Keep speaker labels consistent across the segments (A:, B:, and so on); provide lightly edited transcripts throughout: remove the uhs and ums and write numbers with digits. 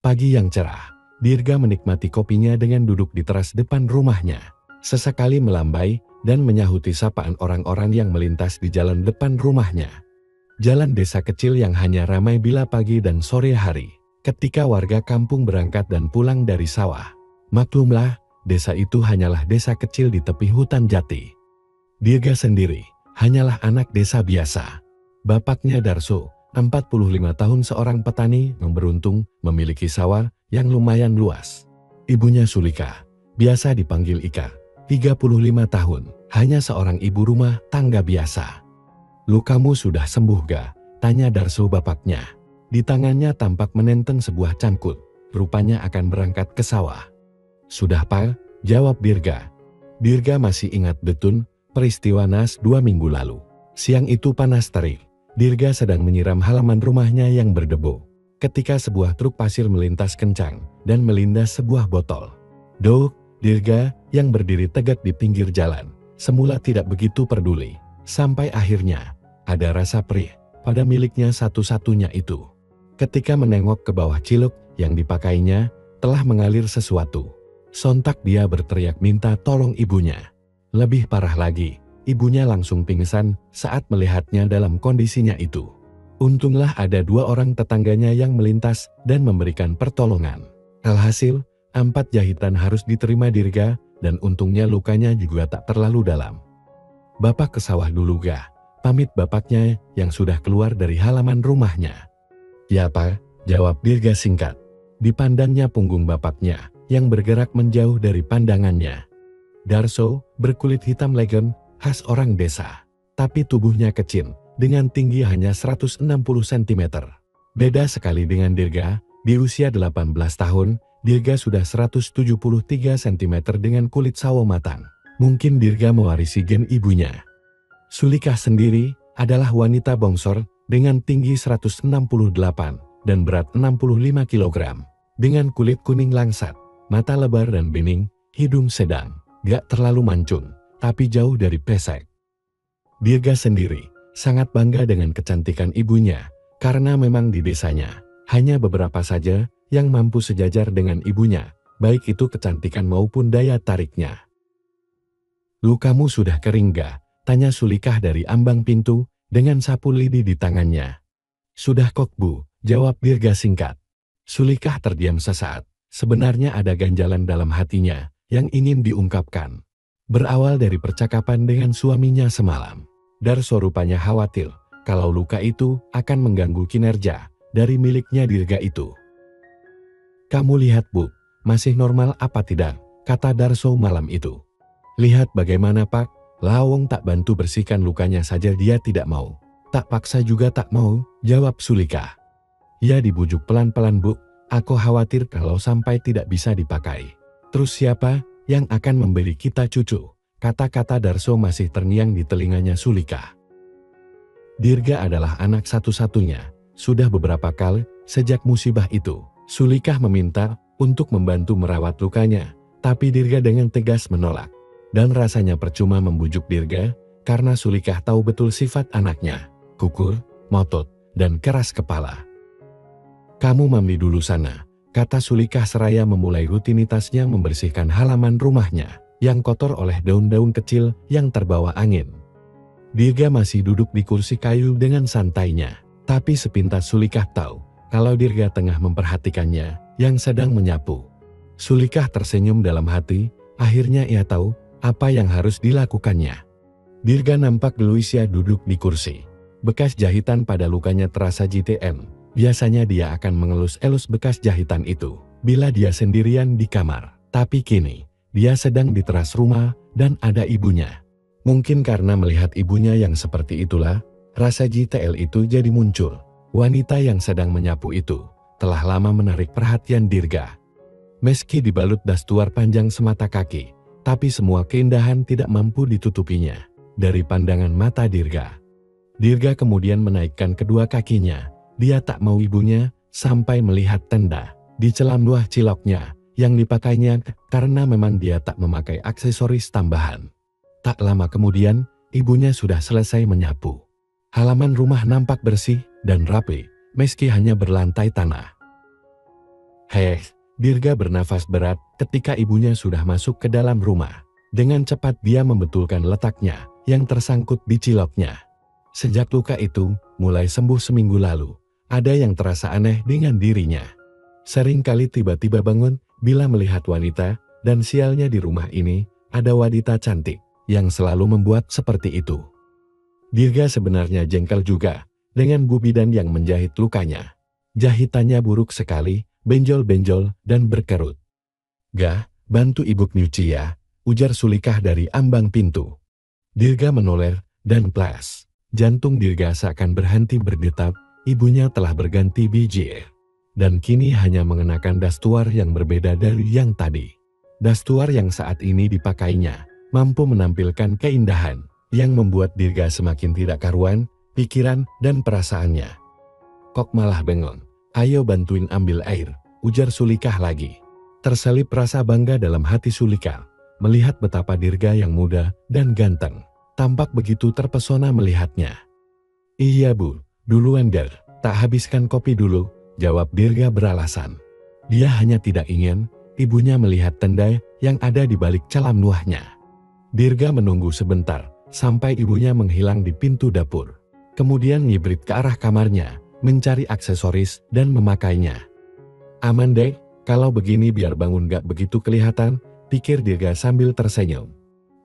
A: Pagi yang cerah, Dirga menikmati kopinya dengan duduk di teras depan rumahnya. Sesekali melambai dan menyahuti sapaan orang-orang yang melintas di jalan depan rumahnya. Jalan desa kecil yang hanya ramai bila pagi dan sore hari, ketika warga kampung berangkat dan pulang dari sawah. Maklumlah, desa itu hanyalah desa kecil di tepi hutan jati. Dirga sendiri hanyalah anak desa biasa. Bapaknya Darso, 45 tahun, seorang petani yang beruntung memiliki sawah yang lumayan luas. Ibunya Sulika, biasa dipanggil Ika, 35 tahun, hanya seorang ibu rumah tangga biasa. "Lukamu sudah sembuh ga?" tanya Darso bapaknya. Di tangannya tampak menenteng sebuah cangkul, rupanya akan berangkat ke sawah. "Sudah Pak," jawab Dirga. Dirga masih ingat betul peristiwa naas 2 minggu lalu. Siang itu panas terik. Dirga sedang menyiram halaman rumahnya yang berdebu, ketika sebuah truk pasir melintas kencang dan melindas sebuah botol. "Dok," Dirga yang berdiri tegak di pinggir jalan, semula tidak begitu peduli, sampai akhirnya ada rasa perih pada miliknya satu-satunya itu. Ketika menengok ke bawah cilok yang dipakainya, telah mengalir sesuatu. Sontak dia berteriak minta tolong ibunya. Lebih parah lagi, ibunya langsung pingsan saat melihatnya dalam kondisinya itu. Untunglah ada 2 orang tetangganya yang melintas dan memberikan pertolongan. Alhasil, 4 jahitan harus diterima Dirga, dan untungnya lukanya juga tak terlalu dalam. "Bapak ke sawah dulu ga?" pamit bapaknya yang sudah keluar dari halaman rumahnya. "Ya Pak," jawab Dirga singkat. Dipandangnya punggung bapaknya yang bergerak menjauh dari pandangannya. Darso berkulit hitam legend, khas orang desa, tapi tubuhnya kecil, dengan tinggi hanya 160 cm. Beda sekali dengan Dirga, di usia 18 tahun, Dirga sudah 173 cm dengan kulit sawo matang. Mungkin Dirga mewarisi gen ibunya. Sulika sendiri adalah wanita bongsor dengan tinggi 168 dan berat 65 kg. Dengan kulit kuning langsat, mata lebar dan bening, hidung sedang, gak terlalu mancung, tapi jauh dari pesek. Dirga sendiri sangat bangga dengan kecantikan ibunya, karena memang di desanya hanya beberapa saja yang mampu sejajar dengan ibunya, baik itu kecantikan maupun daya tariknya. "Lukamu sudah kering ga?" tanya Sulikah dari ambang pintu dengan sapu lidi di tangannya. "Sudah kok Bu," jawab Dirga singkat. Sulikah terdiam sesaat. Sebenarnya ada ganjalan dalam hatinya yang ingin diungkapkan. Berawal dari percakapan dengan suaminya semalam, Darso rupanya khawatir kalau luka itu akan mengganggu kinerja dari miliknya Dirga itu. "Kamu lihat Bu, masih normal apa tidak?" kata Darso malam itu. "Lihat bagaimana Pak, lawong tak bantu bersihkan lukanya saja dia tidak mau." "Tak paksa juga tak mau," jawab Sulika. "Ya dibujuk pelan-pelan Bu, aku khawatir kalau sampai tidak bisa dipakai. Terus siapa yang akan memberi kita cucu?" Kata-kata Darso masih terngiang di telinganya Sulika. Dirga adalah anak satu-satunya. Sudah beberapa kali sejak musibah itu, Sulikah meminta untuk membantu merawat lukanya, tapi Dirga dengan tegas menolak. Dan rasanya percuma membujuk Dirga, karena Sulikah tahu betul sifat anaknya, kukur, motot, dan keras kepala. "Kamu mandi dulu sana," kata Sulikah seraya memulai rutinitasnya membersihkan halaman rumahnya, yang kotor oleh daun-daun kecil yang terbawa angin. Dirga masih duduk di kursi kayu dengan santainya, tapi sepintas Sulikah tahu kalau Dirga tengah memperhatikannya yang sedang menyapu. Sulikah tersenyum dalam hati, akhirnya ia tahu apa yang harus dilakukannya. Dirga nampak gelisah duduk di kursi. Bekas jahitan pada lukanya terasa JTM. Biasanya dia akan mengelus-elus bekas jahitan itu bila dia sendirian di kamar. Tapi kini, dia sedang di teras rumah dan ada ibunya. Mungkin karena melihat ibunya yang seperti itulah, rasa JTL itu jadi muncul. Wanita yang sedang menyapu itu telah lama menarik perhatian Dirga. Meski dibalut dastuar panjang semata kaki, tapi semua keindahan tidak mampu ditutupinya dari pandangan mata Dirga. Dirga kemudian menaikkan kedua kakinya. Dia tak mau ibunya sampai melihat tenda di celam buah ciloknya yang dipakainya karena memang dia tak memakai aksesoris tambahan. Tak lama kemudian, ibunya sudah selesai menyapu. Halaman rumah nampak bersih dan rapi, meski hanya berlantai tanah. Heh, Dirga bernafas berat ketika ibunya sudah masuk ke dalam rumah. Dengan cepat dia membetulkan letaknya yang tersangkut di ciloknya. Sejak luka itu mulai sembuh seminggu lalu, ada yang terasa aneh dengan dirinya. Seringkali tiba-tiba bangun bila melihat wanita, dan sialnya di rumah ini ada wanita cantik yang selalu membuat seperti itu. Dirga sebenarnya jengkel juga dengan Bu Bidan yang menjahit lukanya. Jahitannya buruk sekali, benjol-benjol dan berkerut. "Gah, bantu ibu nyuci ya," ujar Sulikah dari ambang pintu. Dirga menoleh dan plas. Jantung Dirga seakan berhenti berdetak. Ibunya telah berganti biji dan kini hanya mengenakan dastuar yang berbeda dari yang tadi. Dastuar yang saat ini dipakainya mampu menampilkan keindahan yang membuat Dirga semakin tidak karuan pikiran dan perasaannya. "Kok malah bengong? Ayo bantuin ambil air," ujar Sulikah lagi. Terselip rasa bangga dalam hati Sulikah melihat betapa Dirga yang muda dan ganteng tampak begitu terpesona melihatnya. "Iya Bu, duluan Der, tak habiskan kopi dulu," jawab Dirga beralasan. Dia hanya tidak ingin ibunya melihat tenda yang ada di balik calam nuahnya. Dirga menunggu sebentar sampai ibunya menghilang di pintu dapur. Kemudian ngibrit ke arah kamarnya, mencari aksesoris dan memakainya. "Aman deh, kalau begini biar bangun gak begitu kelihatan," pikir Dirga sambil tersenyum.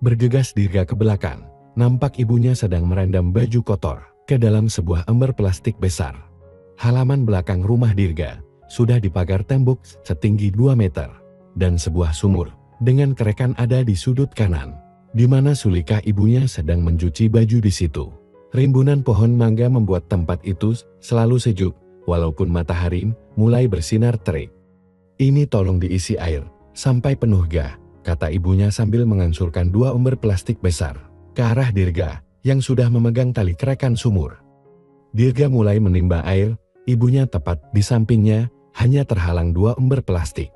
A: Bergegas Dirga ke belakang, nampak ibunya sedang merendam baju kotor ke dalam sebuah ember plastik besar. Halaman belakang rumah Dirga sudah dipagar tembok setinggi 2 meter, dan sebuah sumur dengan kerekan ada di sudut kanan, di mana Sulikah ibunya sedang mencuci baju di situ. Rimbunan pohon mangga membuat tempat itu selalu sejuk, walaupun matahari mulai bersinar terik. "Ini tolong diisi air sampai penuh Gah," kata ibunya sambil mengansurkan 2 ember plastik besar ke arah Dirga yang sudah memegang tali kerekan sumur. Dirga mulai menimba air, ibunya tepat di sampingnya, hanya terhalang 2 ember plastik.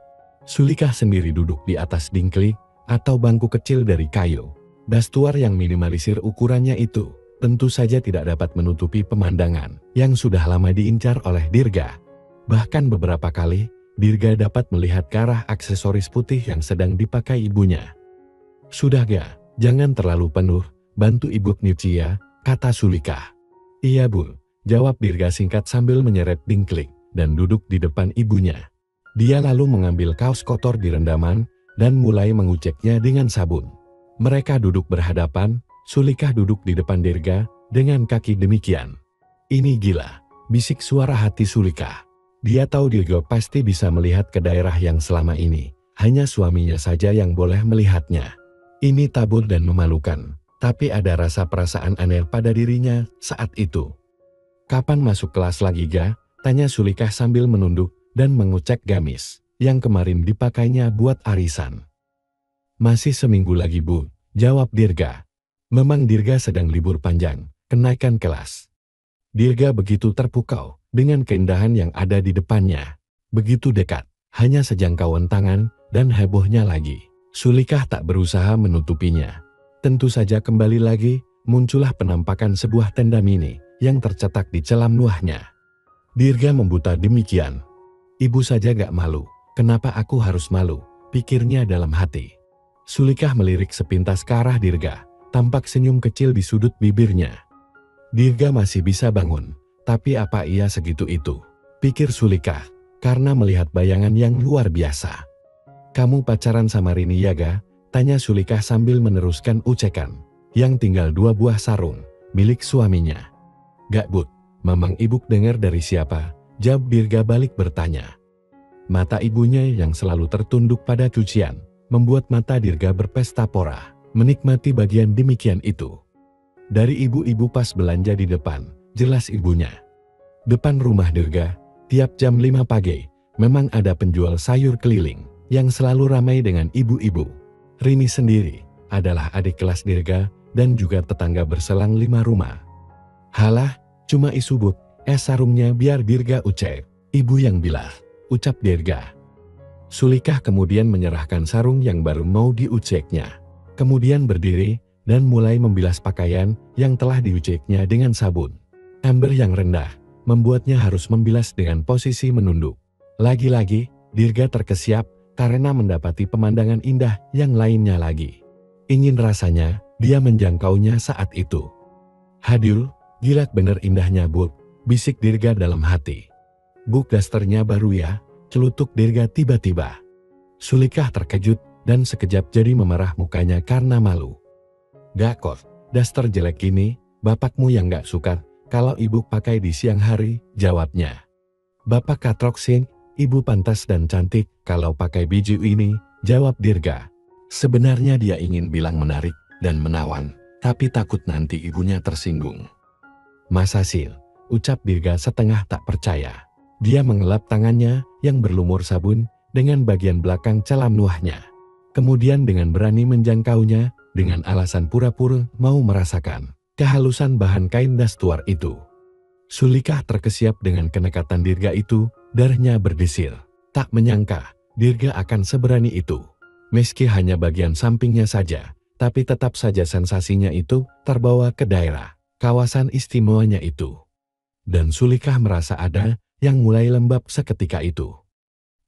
A: Sulikah sendiri duduk di atas dingklik atau bangku kecil dari kayu. Dastuar yang minimalisir ukurannya itu tentu saja tidak dapat menutupi pemandangan yang sudah lama diincar oleh Dirga. Bahkan beberapa kali, Dirga dapat melihat ke arah aksesoris putih yang sedang dipakai ibunya. "Sudah Gah, jangan terlalu penuh, bantu ibu nyuci ya," kata Sulikah. "Iya Bu," jawab Dirga singkat sambil menyeret dingklik dan duduk di depan ibunya. Dia lalu mengambil kaos kotor di rendaman dan mulai menguceknya dengan sabun. Mereka duduk berhadapan, Sulikah duduk di depan Dirga dengan kaki demikian. "Ini gila," bisik suara hati Sulikah. Dia tahu Dirga pasti bisa melihat ke daerah yang selama ini hanya suaminya saja yang boleh melihatnya. Ini tabur dan memalukan, tapi ada rasa perasaan aneh pada dirinya saat itu. "Kapan masuk kelas lagi Gah?" tanya Sulikah sambil menunduk dan mengucek gamis yang kemarin dipakainya buat arisan. "Masih seminggu lagi Bu," jawab Dirga. Memang Dirga sedang libur panjang, kenaikan kelas. Dirga begitu terpukau dengan keindahan yang ada di depannya. Begitu dekat, hanya sejangkauan tangan dan hebohnya lagi. Sulikah tak berusaha menutupinya. Tentu saja kembali lagi, muncullah penampakan sebuah tenda mini yang tercetak di celam nuahnya. Dirga membuta demikian. "Ibu saja gak malu, kenapa aku harus malu?" pikirnya dalam hati. Sulikah melirik sepintas ke arah Dirga, tampak senyum kecil di sudut bibirnya. Dirga masih bisa bangun, tapi apa ia segitu itu? Pikir Sulikah, karena melihat bayangan yang luar biasa. "Kamu pacaran sama Rini ya Gah?" tanya Sulikah sambil meneruskan ucekan. "Yang tinggal 2 buah sarung, milik suaminya." "Gak Bud, memang ibu dengar dari siapa?" jawab Dirga balik bertanya. Mata ibunya yang selalu tertunduk pada cucian, membuat mata Dirga berpesta pora, menikmati bagian demikian itu. Dari ibu-ibu pas belanja di depan, jelas ibunya. Depan rumah Dirga, tiap jam 5 pagi, memang ada penjual sayur keliling, yang selalu ramai dengan ibu-ibu. Rini sendiri adalah adik kelas Dirga, dan juga tetangga berselang 5 rumah. "Halah, cuma isu Bud, sarungnya biar Dirga ucap." "Ibu yang bilang," ucap Dirga. Sulikah kemudian menyerahkan sarung yang baru mau diuceknya. Kemudian berdiri dan mulai membilas pakaian yang telah diuceknya dengan sabun. Ember yang rendah membuatnya harus membilas dengan posisi menunduk. Lagi-lagi, Dirga terkesiap karena mendapati pemandangan indah yang lainnya lagi. Ingin rasanya dia menjangkaunya saat itu. "Hadul, gila bener indahnya Buk," bisik Dirga dalam hati. "Buk dasternya baru ya," celutuk Dirga tiba-tiba. Sulikah terkejut dan sekejap jadi memerah mukanya karena malu. "Gak kok, daster jelek gini, bapakmu yang gak suka kalau ibu pakai di siang hari," jawabnya. "Bapak katrok sing, ibu pantas dan cantik kalau pakai biju ini," jawab Dirga. Sebenarnya dia ingin bilang menarik dan menawan, tapi takut nanti ibunya tersinggung. "Masa sil?" ucap Dirga setengah tak percaya. Dia mengelap tangannya yang berlumur sabun dengan bagian belakang calam nuahnya. Kemudian dengan berani menjangkaunya dengan alasan pura-pura mau merasakan kehalusan bahan kain dastuar itu. Sulikah terkesiap dengan kenekatan Dirga itu, darahnya berdesir. Tak menyangka Dirga akan seberani itu. Meski hanya bagian sampingnya saja, tapi tetap saja sensasinya itu terbawa ke daerah kawasan istimewanya itu. Dan Sulikah merasa ada yang mulai lembab seketika itu.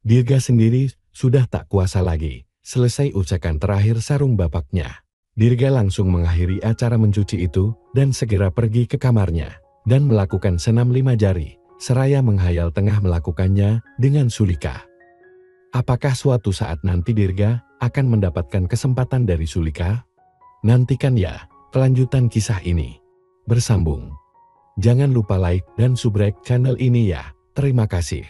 A: Dirga sendiri sudah tak kuasa lagi. Selesai ucapan terakhir sarung bapaknya, Dirga langsung mengakhiri acara mencuci itu dan segera pergi ke kamarnya dan melakukan senam 5 jari, seraya menghayal tengah melakukannya dengan Sulika. Apakah suatu saat nanti Dirga akan mendapatkan kesempatan dari Sulika? Nantikan ya kelanjutan kisah ini. Bersambung. Jangan lupa like dan subscribe channel ini ya. Terima kasih.